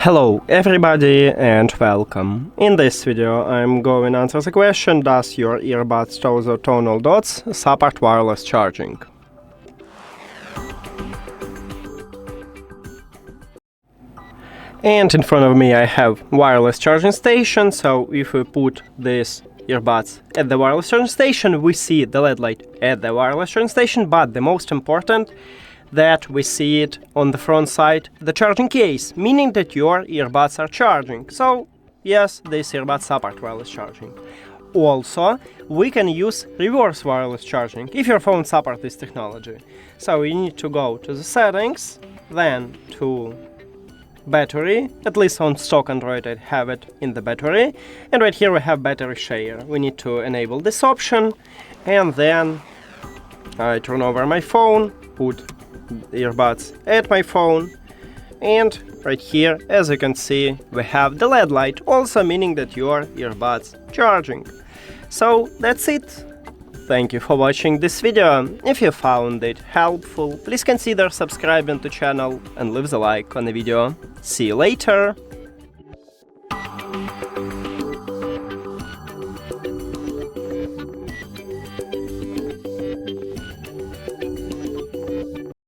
Hello everybody and welcome. In this video I'm going to answer the question: does your earbuds TOZO Tonal Dots support wireless charging? And in front of me I have wireless charging station, so if we put this earbuds at the wireless charging station, we see the LED light at the wireless charging station, but the most important that we see it on the front side, the charging case, meaning that your earbuds are charging. So yes, these earbuds support wireless charging. Also, we can use reverse wireless charging if your phone supports this technology. So you need to go to the settings, then to battery. At least on stock Android I have it in the battery, and right here we have battery share. We need to enable this option, and then I turn over my phone, put earbuds at my phone, and right here, as you can see, we have the LED light, also meaning that your earbuds charging. So that's it. Thank you for watching this video. If you found it helpful, please consider subscribing to the channel and leave the like on the video. See you later!